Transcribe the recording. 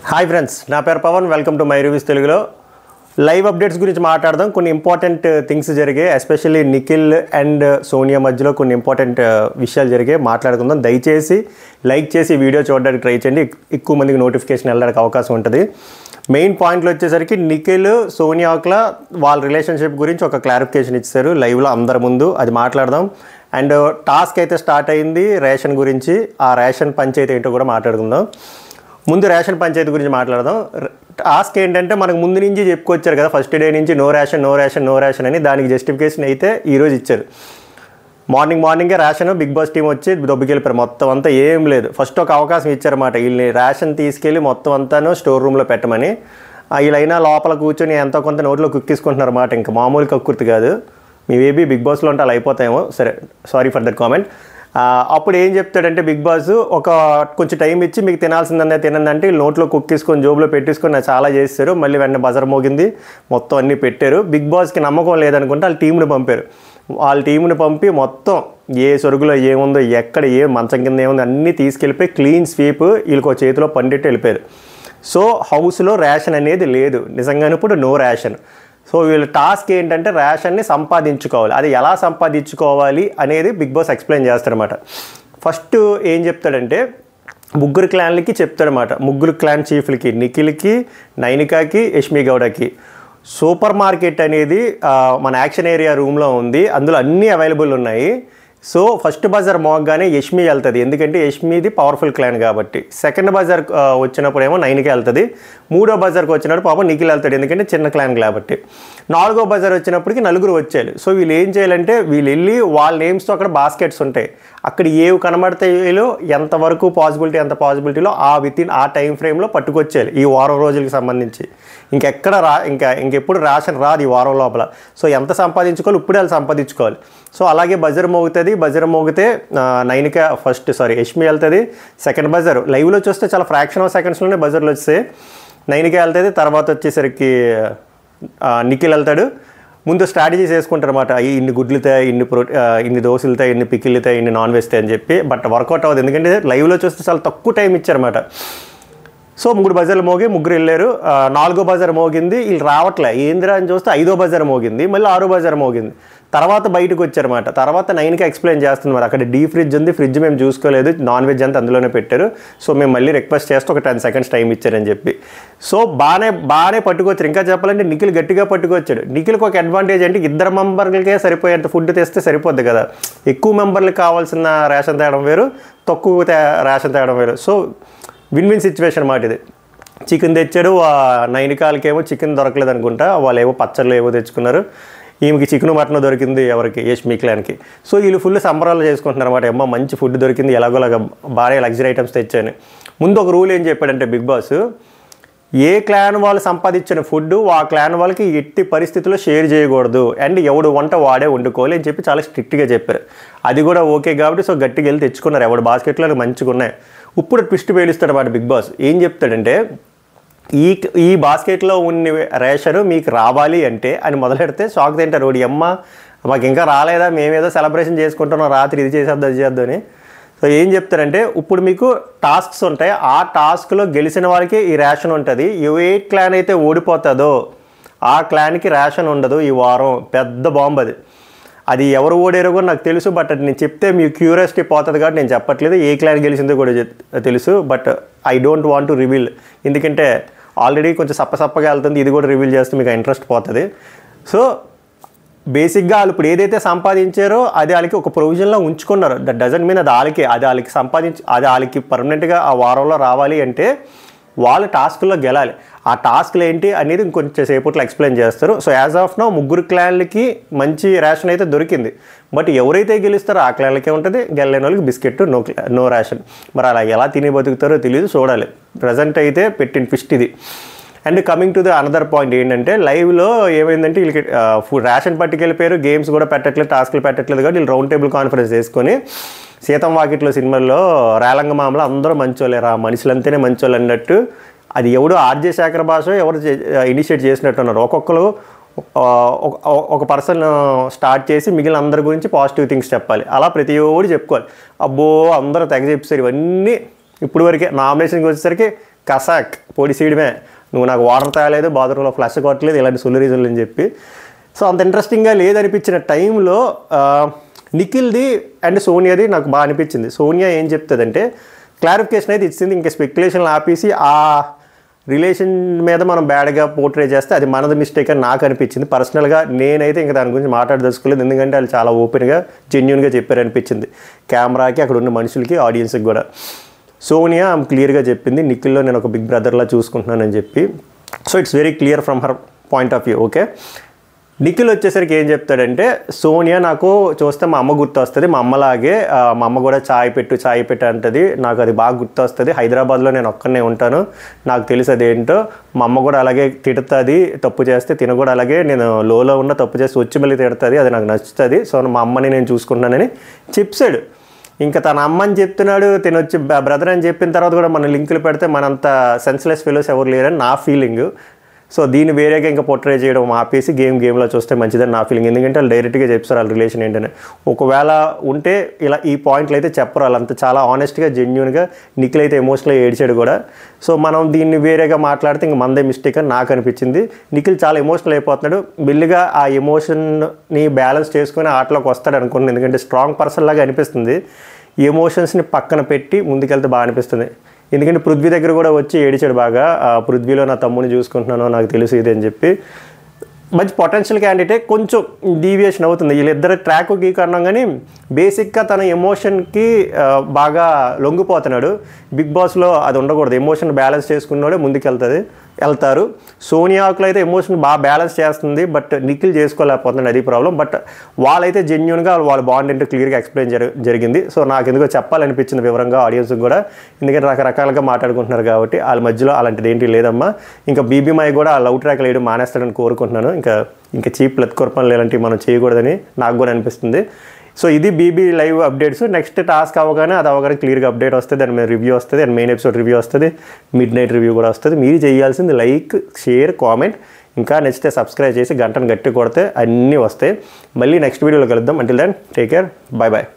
Hi friends, నా పేరు Pavan. Welcome to my reviews తెలుగులో. లైవ్ అప్డేట్స్ గురించి మాట్లాడదాం. కొన్ని ఇంపార్టెంట్ థింగ్స్ జరిగాయి, ఎస్పెషల్లీ నిఖిల్ అండ్ సోనియా మధ్యలో కొన్ని ఇంపార్టెంట్ విషయాలు జరిగాయి, మాట్లాడుకుందాం. దయచేసి లైక్ చేసి వీడియో చూడడానికి ట్రై చేయండి, ఎక్కువ మందికి నోటిఫికేషన్ వెళ్ళడానికి అవకాశం ఉంటుంది. మెయిన్ పాయింట్లు వచ్చేసరికి నిఖిల్ సోనియాకుల వాళ్ళ రిలేషన్షిప్ గురించి ఒక క్లారిఫికేషన్ ఇచ్చారు లైవ్లో అందరి ముందు, అది మాట్లాడదాం. అండ్ టాస్క్ అయితే స్టార్ట్ అయింది రేషన్ గురించి, ఆ రేషన్ పంచాయతీ ఏంటో కూడా మాట్లాడుకుందాం. ముందు రేషన్ పంచాయతీ గురించి మాట్లాడదాం. టాస్క్ ఏంటంటే మనకు ముందు నుంచి చెప్పుకొచ్చారు కదా, ఫస్ట్ డే నుంచి నో రేషన్ అని. దానికి జస్టిఫికేషన్ అయితే ఈరోజు ఇచ్చారు. మార్నింగే రేషన్ బిగ్ బాస్ టీం వచ్చి దొబ్బికెళ్ళిపోయారు, మొత్తం అంతా ఏం లేదు. ఫస్ట్ ఒక అవకాశం ఇచ్చారన్నమాట, వీళ్ళని రేషన్ తీసుకెళ్ళి మొత్తం అంతాను స్టోర్ రూమ్లో పెట్టమని. వీళ్ళైనా లోపల కూర్చొని ఎంతో కొంత నోట్లో కుక్కిసుకుంటున్నారు అన్నమాట, ఇంకా మామూలు కక్కుర్తి కాదు. మేబీ బిగ్ బాస్లో ఉంటే అలా అయిపోతాయేమో, సరే సారీ ఫర్ దట్ కామెంట్. అప్పుడు ఏం చెప్తాడంటే బిగ్ బాస్ ఒక కొంచెం టైం ఇచ్చి మీకు తినాల్సిందనే తినండి అంటే నోట్లో కుక్కిసుకొని జోబులో పెట్టేసుకొని నాకు చాలా చేస్తారు. మళ్ళీ వెంటనే బజర్ మోగింది, మొత్తం అన్నీ పెట్టారు. బిగ్ బాస్కి నమ్మకం లేదనుకుంటే వాళ్ళ టీంని పంపారు. వాళ్ళ టీంని పంపి మొత్తం ఏ సొరుగులో ఏముందో, ఎక్కడ ఏ మంచం కింద ఏముందో అన్నీ తీసుకెళ్ళిపోయి క్లీన్ స్వీప్ వీళ్ళకి చేతిలో పండిట్టు వెళ్ళిపోయారు. సో హౌస్లో రేషన్ అనేది లేదు, నిజంగానే ఇప్పుడు నో రేషన్. సో వీళ్ళ టాస్క్ ఏంటంటే రేషన్ని సంపాదించుకోవాలి. అది ఎలా సంపాదించుకోవాలి అనేది బిగ్ బాస్ ఎక్స్ప్లెయిన్ చేస్తారన్నమాట. ఫస్ట్ ఏం చెప్తాడంటే ముగ్గురు క్లాన్లకి చెప్తాడనమాట, ముగ్గురు క్లాన్ చీఫ్లకి, నిఖిల్కి, నైనికాకి, యష్మి గౌడకి. సూపర్ మార్కెట్ అనేది మన యాక్షన్ ఏరియా రూమ్లో ఉంది, అందులో అన్నీ అవైలబుల్ ఉన్నాయి. సో ఫస్ట్ బజార్ మోగ్గానే యష్మి వెళ్తుంది, ఎందుకంటే యష్మిది పవర్ఫుల్ క్లాన్ కాబట్టి. సెకండ్ బజార్ వచ్చినప్పుడు ఏమో నైన్కి వెళ్తుంది. మూడో బజార్కి వచ్చినప్పుడు పాపం నిఖిల్ వెళ్తాడు, ఎందుకంటే చిన్న క్లాన్ కాబట్టి. నాలుగో బజార్ వచ్చినప్పటికి నలుగురు వచ్చారు. సో వీళ్ళు ఏం చేయాలంటే వీళ్ళు వెళ్ళి వాళ్ళ నేమ్స్తో అక్కడ బాస్కెట్స్ ఉంటాయి, అక్కడ ఏవి కనబడతాయో ఎంతవరకు పాసిబిలిటీ అంత పాసిబిలిటీలో వితిన్ ఆ టైం ఫ్రేమ్లో పట్టుకొచ్చేయాలి ఈ వారం రోజులకి సంబంధించి. ఇంకెక్కడ ఇంకెప్పుడు రేషన్ రాదు ఈ వారం లోపల. సో ఎంత సంపాదించుకోవాలి ఇప్పుడే వాళ్ళు సంపాదించుకోవాలి. సో అలాగే బజర్ మోగుతుంది, బజర్ మోగితే యష్మి వెళ్తుంది. సెకండ్ బజర్ లైవ్లో చూస్తే చాలా ఫ్రాక్షన్ ఆఫ్ సెకండ్స్లోనే బజర్లు వస్తాయి. నైన్కి వెళ్తుంది, తర్వాత వచ్చేసరికి నిఖిల్ వెళ్తాడు. ముందు స్ట్రాటజీస్ వేసుకుంటారు అనమాట, ఇన్ని గుడ్లుతాయి, ఇన్ని దోశలుతాయి, ఇన్ని పికిలుతాయి, ఇన్ని నాన్ వెజ్ అని చెప్పి. బట్ వర్కౌట్ అవ్వదు, ఎందుకంటే లైవ్లో చూస్తే చాలా తక్కువ టైం ఇచ్చారన్నమాట. సో 3 బజర్లు మోగి ముగ్గురు వెళ్ళారు. 4గో బజార్ మోగింది, వీళ్ళు రావట్లే ఏందిరా అని చూస్తే 5వ బజార్ మోగింది, మళ్ళీ 6వ బజార్ మోగింది. తర్వాత బయటకు వచ్చారన్నమాట. తర్వాత 9కి ఎక్స్ప్లెయిన్ చేస్తున్నారు, అక్కడ డీ ఫ్రిడ్జ్ ఉంది, ఫ్రిడ్జ్ మేము చూసుకోలేదు, నాన్ వెజ్ అంతా అందులోనే పెట్టారు. సో మేము మళ్ళీ రిక్వెస్ట్ చేస్తే ఒక 10 సెకండ్స్ టైం ఇచ్చారని చెప్పి. సో బాగానే పట్టుకొచ్చారు. ఇంకా చెప్పాలంటే నిఖిల్ గట్టిగా పట్టుకొచ్చాడు. నిఖిల్కి ఒక అడ్వాంటేజ్ అంటే 2 మెంబర్లకే సరిపోయేంత ఫుడ్ తెస్తే సరిపోద్ది కదా. ఎక్కువ మెంబర్లకు కావాల్సిన రేషన్ తేవడం వేరు, తక్కువ రేషన్ తేవడం వేరు. సో విన్ సిచ్యువేషన్ అన్నమాట ఇది. చికెన్ తెచ్చాడు, నైనికాలకేమో చికెన్ దొరకలేదు అనుకుంటా, వాళ్ళు ఏవో పచ్చళ్ళు ఏవో తెచ్చుకున్నారు. ఈమెకి చికెన్ మటన్ దొరికింది, ఎవరికి, యష్మి క్లాన్కి. సో వీళ్ళు ఫుల్ సంబరాలు చేసుకుంటున్నారు అనమాట, అమ్మ మంచి ఫుడ్ దొరికింది, ఎలాగోలాగా భారీ లగ్జరీ ఐటమ్స్ తెచ్చాను. ముందు ఒక రూల్ ఏం చెప్పాడంటే బిగ్ బాస్, ఏ క్లాన్ వాళ్ళు సంపాదించిన ఫుడ్ ఆ క్లాన్ వాళ్ళకి ఎట్టి పరిస్థితుల్లో షేర్ చేయకూడదు, అండ్ ఎవడు వంట వాడే వండుకోవాలి అని చెప్పి చాలా స్ట్రిక్ట్గా చెప్పారు. అది కూడా ఓకే కాబట్టి సో గట్టిగా వెళ్ళి తెచ్చుకున్నారు, ఎవడు బాస్కెట్లో మంచిగా ఉన్నాయి. ఇప్పుడు ట్విస్ట్ పేలుస్తాడు అన్నమాట బిగ్ బాస్. ఏం చెప్తాడంటే ఈ బాస్కెట్లో ఉన్న రేషన్ మీకు రావాలి అంటే అని మొదలెడితే షాక్ తింటారు. ఓడి అమ్మ మాకు ఇంకా రాలేదా, మేమేదో సెలబ్రేషన్ చేసుకుంటున్నాం రాత్రి, ఇది చేసేద్దాం అది చేద్దామని. సో ఏం చెప్తారంటే ఇప్పుడు మీకు టాస్క్స్ ఉంటాయి, ఆ టాస్క్లో గెలిచిన వాళ్ళకి ఈ రేషన్ ఉంటుంది. ఏ క్లాన్ అయితే ఓడిపోతుందో ఆ క్లాన్కి రేషన్ ఉండదు ఈ వారం. పెద్ద బాంబు అది ఎవరు ఓడారో కూడా నాకు తెలుసు, బట్ అది నేను చెప్తే మీ క్యూరియాసిటీ పోతుంది కాబట్టి నేను చెప్పట్లేదు. ఏ క్లాన్ గెలిచిందో కూడా తెలుసు, but I don't want to reveal, ఎందుకంటే ఆల్రెడీ కొంచెం సప్పగా వెళ్తుంది, ఇది కూడా రివీల్ చేస్తే మీకు ఇంట్రెస్ట్ పోతుంది. సో బేసిక్గా వాళ్ళు ఇప్పుడు ఏదైతే సంపాదించారో అది వాళ్ళకి ఒక ప్రొవిజన్లో ఉంచుకున్నారు. దట్ డజంట్ మీన్ అది వాళ్ళకి పర్మనెంట్గా ఆ వారంలో రావాలి అంటే వాళ్ళు టాస్క్లో గెలాలి. ఆ టాస్క్లు ఏంటి అనేది ఇంకొంచెం సేపట్లో ఎక్స్ప్లెయిన్ చేస్తారు. సో యాజ్ ఆఫ్ నౌ ముగ్గురు క్లాన్లకి మంచి రేషన్ అయితే దొరికింది, బట్ ఎవరైతే గెలుస్తారో ఆ క్లాన్లకే ఉంటుంది, గెలలేని వాళ్ళకి బిస్కెట్ నో రేషన్. మరి అలా ఎలా తిని బతుకుతారో తెలియదు, చూడాలి. ప్రజెంట్ అయితే పెట్టిన ట్విస్ట్ ఇది. And coming to the another point ఏంటంటే లైవ్లో ఏమైందంటే వీళ్ళకి రేషన్ పట్టుకెళ్ళిపోయారు, గేమ్స్ కూడా పెట్టట్లేదు, టాస్క్లు పెట్టట్లేదు కాబట్టి వీళ్ళు రౌండ్ టేబుల్ కాన్ఫరెన్స్ చేసుకొని సీతం వాకిట్లో సినిమాల్లో రేలంగ మామలో అందరూ మంచోళ్ళేరా, మనుషులంతేనే మంచోళ్ళు అన్నట్టు, అది ఎవడు ఆర్జే శేఖర్ భాష ఎవరు ఇనిషియేట్ చేసినట్టు ఉన్నారు. ఒక్కొక్కరు ఒక పర్సన్ స్టార్ట్ చేసి మిగిలిన అందరి గురించి పాజిటివ్ థింగ్స్ చెప్పాలి, అలా ప్రతి ఒక్కటి చెప్పుకోవాలి. అబ్బో అందరూ తెగ చెప్పేసారు ఇవన్నీ. ఇప్పుడు వరకే నామినేషన్కి వచ్చేసరికి కసాక్ పొడిసేయడమే, నువ్వు నాకు వాటర్ తాగలేదు, బాత్రూంలో ఫ్లష్ కొట్టలేదు, ఇలాంటి సొల్లు రీజన్లు అని చెప్పి. సో అంత ఇంట్రెస్టింగ్గా లేదనిపించిన టైంలో నిఖిల్ది అండ్ సోనియాది నాకు బాగా అనిపించింది. సోనియా ఏం చెప్తుందంటే క్లారిఫికేషన్ అయితే ఇచ్చింది. ఇంకా స్పెక్యులేషన్లు ఆపేసి ఆ రిలేషన్ మీద మనం బ్యాడ్గా పోర్ట్రే చేస్తే అది మనది మిస్టేక్ అని నాకు అనిపించింది. పర్సనల్గా నేనైతే ఇంకా దాని గురించి మాట్లాడదలుచుకోలేదు, ఎందుకంటే వాళ్ళు చాలా ఓపెన్గా జెన్యూన్గా చెప్పారు అనిపించింది కెమెరాకి, అక్కడ ఉన్న మనుషులకి, ఆడియన్స్కి కూడా. సోనియా ఆమె క్లియర్గా చెప్పింది నిఖిల్లో నేను ఒక బిగ్ బ్రదర్లా చూసుకుంటున్నానని చెప్పి. So it's very clear from her point of view. Okay, Nikhil వచ్చేసరికి ఏం చెప్తాడంటే సోనియా నాకు చూస్తే మా అమ్మ గుర్తు వస్తుంది, మా అమ్మలాగే మా అమ్మ కూడా చాయ్ పెట్టు అంటది, నాకు అది బాగా గుర్తు వస్తుంది. హైదరాబాద్లో నేను ఒక్కనే ఉంటాను, నాకు తెలుసు అదేంటో, మా అమ్మ కూడా అలాగే తిడుతుంది, తప్పు చేస్తే తిన కూడా అలాగే నేను లోలో ఉన్న తప్పు చేస్తే వచ్చి మళ్ళీ తిడుతుంది, అది నాకు నచ్చుతుంది. సో మా అమ్మని నేను చూసుకుంటున్నానని చెప్పాడు. ఇంకా తన అమ్మ అని చెప్తున్నాడు, తినొచ్చి బ్రదర్ అని చెప్పిన తర్వాత కూడా మన లింకులు పెడితే మనంత సెన్స్లెస్ ఫెలోస్ ఎవరు లేరని నా ఫీలింగ్. సో దీన్ని వేరేగా ఇంకా పోర్ట్రే చేయడం ఆపేసి గేమ్లో చూస్తే మంచిదని నా ఫీలింగ్. ఎందుకంటే వాళ్ళు డైరెక్ట్గా చెప్తారు వాళ్ళ రిలేషన్ ఏంటని. ఒకవేళ ఉంటే ఇలా ఈ పాయింట్లు అయితే చెప్పరు, వాళ్ళంతా చాలా ఆనెస్ట్గా జెన్యూన్గా. నిఖిల్ అయితే ఎమోషనల్గా ఏడ్చాడు కూడా. సో మనం దీన్ని వేరేగా మాట్లాడితే ఇంక మనదే మిస్టేక్ అని నాకు అనిపించింది. నిఖిల్ చాలా ఎమోషనల్ అయిపోతున్నాడు, మెల్లిగా ఆ ఎమోషన్ని బ్యాలెన్స్ చేసుకుని ఆటలోకి వస్తాడు అనుకుంటున్నాను. ఎందుకంటే స్ట్రాంగ్ పర్సన్ లాగా అనిపిస్తుంది. ఎమోషన్స్ని పక్కన పెట్టి ముందుకెళ్తే బాగా అనిపిస్తుంది. ఎందుకంటే పృథ్వీ దగ్గర కూడా వచ్చి ఏడిచాడు బాగా, పృథ్వీలో నా తమ్ముని చూసుకుంటున్నాను, నాకు తెలుసు ఇది అని చెప్పి. మంచి పొటెన్షియల్ క్యాండిడేట్, కొంచెం డీవియేషన్ అవుతుంది. వీళ్ళిద్దరు ట్రాక్ గీక్ అన్నాం కానీ బేసిక్గా తన ఎమోషన్కి బాగా లొంగిపోతున్నాడు. బిగ్ బాస్లో అది ఉండకూడదు, ఎమోషన్ బ్యాలెన్స్ చేసుకున్నాడే వెళ్తారు. సోనియాకులు అయితే ఎమోషన్ బాగా బ్యాలెన్స్ చేస్తుంది, బట్ నిఖిల్ చేసుకోలేకపోతున్నాడు, అది ప్రాబ్లం. బట్ వాళ్ళైతే జెన్యూన్గా వాళ్ళ బాండ్ ఏంటో క్లియర్గా ఎక్స్ప్లెయిన్ జరిగింది. సో నాకు ఎందుకో చెప్పాలనిపించింది వివరంగా ఆడియన్స్కి కూడా, ఎందుకంటే రకరకాలుగా మాట్లాడుకుంటున్నారు కాబట్టి. వాళ్ళ మధ్యలో అలాంటిది ఏంటి లేదమ్మా. ఇంకా బీబీమై కూడా ఆ లవ్ ట్రాక్ వేయడం మానేస్తాడని కోరుకుంటున్నాను. ఇంకా చీప్ లెత్కొరపనులు ఇలాంటివి మనం చేయకూడదని నాకు కూడా అనిపిస్తుంది. సో ఇది BB live updates. Next task అవ్వగానే అది అవగానే క్లియర్గా అప్డేట్ వస్తుంది, దాని మీద రివ్యూ వస్తుంది, అండ్ మెయిన్ ఎపిసోడ్ రివ్యూ వస్తుంది, మిడ్ నైట్ రివ్యూ కూడా వస్తుంది. మీరు చేయాల్సింది లైక్, షేర్, కామెంట్, ఇంకా నచ్చితే సబ్స్క్రైబ్ చేసి గంటను గట్టి కొడితే అన్నీ వస్తాయి. మళ్ళీ నెక్స్ట్ వీడియోలో కలుద్దాం. Until then take care, bye bye.